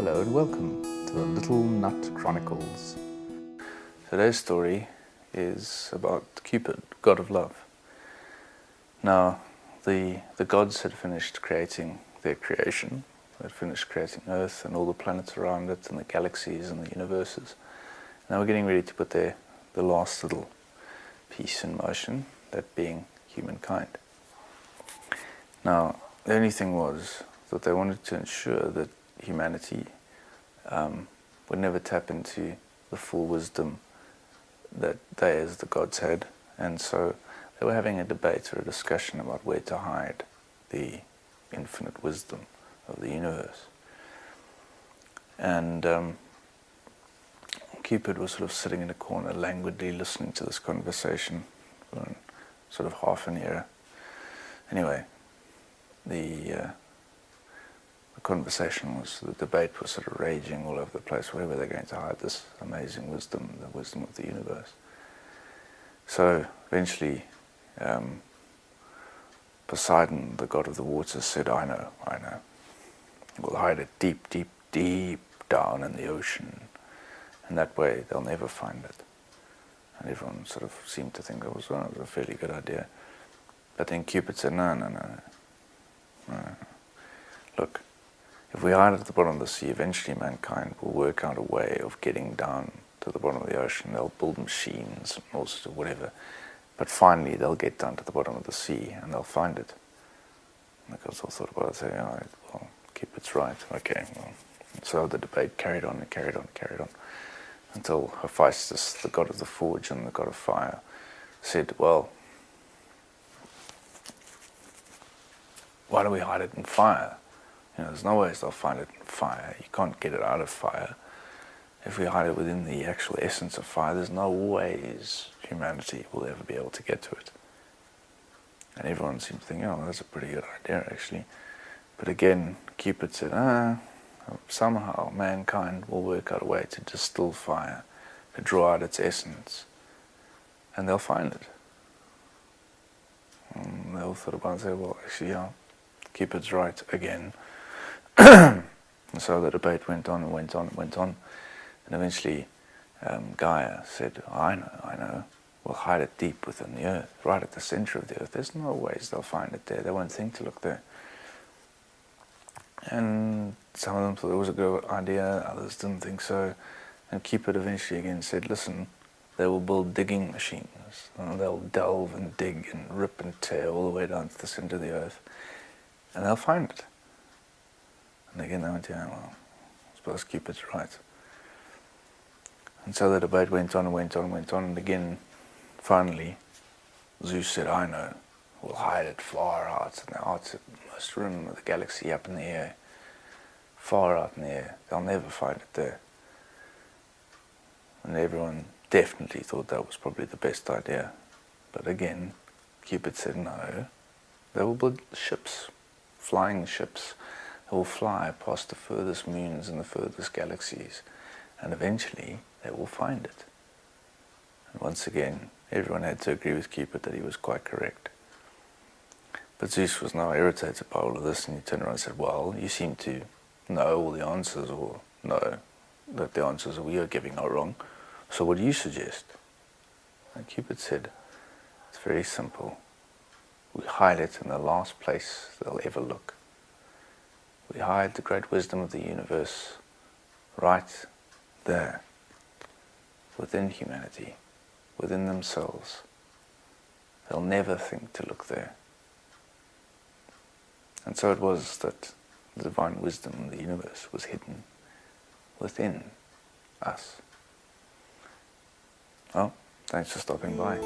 Hello and welcome to the Little Nut Chronicles. Today's story is about Cupid, god of love. Now, the gods had finished creating their creation. They had finished creating Earth and all the planets around it and the galaxies and the universes. Now we're getting ready to put the last little piece in motion, that being humankind. Now, the only thing was that they wanted to ensure that humanity would never tap into the full wisdom that they as the gods had, and so they were having a debate or a discussion about where to hide the infinite wisdom of the universe. And Cupid was sort of sitting in a corner languidly listening to this conversation for sort of half an ear. Anyway, the debate was sort of raging all over the place. Where were they going to hide this amazing wisdom, the wisdom of the universe? So eventually Poseidon, the god of the waters, said, I know. We'll hide it deep, deep, deep down in the ocean, and that way they'll never find it. And everyone sort of seemed to think it was a fairly good idea. But then Cupid said, no. Look, if we hide it at the bottom of the sea, eventually mankind will work out a way of getting down to the bottom of the ocean. They'll build machines and all sorts of whatever. But finally they'll get down to the bottom of the sea and they'll find it. And the gods all thought about it, saying, all right, well, Cupid's right. Okay, well. So the debate carried on, until Hephaestus, the god of the forge and the god of fire, said, well, why do we hide it in fire? There's no ways they'll find it in fire. You can't get it out of fire. If we hide it within the actual essence of fire, there's no ways humanity will ever be able to get to it. And everyone seemed to think, oh, that's a pretty good idea, actually. But again, Cupid said, somehow mankind will work out a way to distill fire, to draw out its essence, and they'll find it. And they all thought about it and said, well, actually, yeah, Cupid's right again. And so the debate went on, and eventually Gaia said, I know, we'll hide it deep within the earth, right at the center of the earth. There's no ways they'll find it there. They won't think to look there. And some of them thought it was a good idea, others didn't think so. And Cupid eventually again said, listen, they will build digging machines. They'll delve and dig and rip and tear all the way down to the center of the earth. And they'll find it. And again they went, yeah, well, I suppose Cupid's right. And so the debate went on, and again, finally, Zeus said, I know, we'll hide it far out in the outermost rim of the galaxy, up in the air, far out in the air. They'll never find it there. And everyone definitely thought that was probably the best idea. But again, Cupid said, no, they will build ships, flying ships. They will fly past the furthest moons and the furthest galaxies, and eventually they will find it. And once again, everyone had to agree with Cupid that he was quite correct. But Zeus was now irritated by all of this, and he turned around and said, well, you seem to know all the answers, or know that the answers we are giving are wrong, so what do you suggest? And Cupid said, it's very simple. We hide it in the last place they'll ever look. We hide the great wisdom of the universe right there, within humanity, within themselves. They'll never think to look there. And so it was that the divine wisdom of the universe was hidden within us. Well, thanks for stopping by.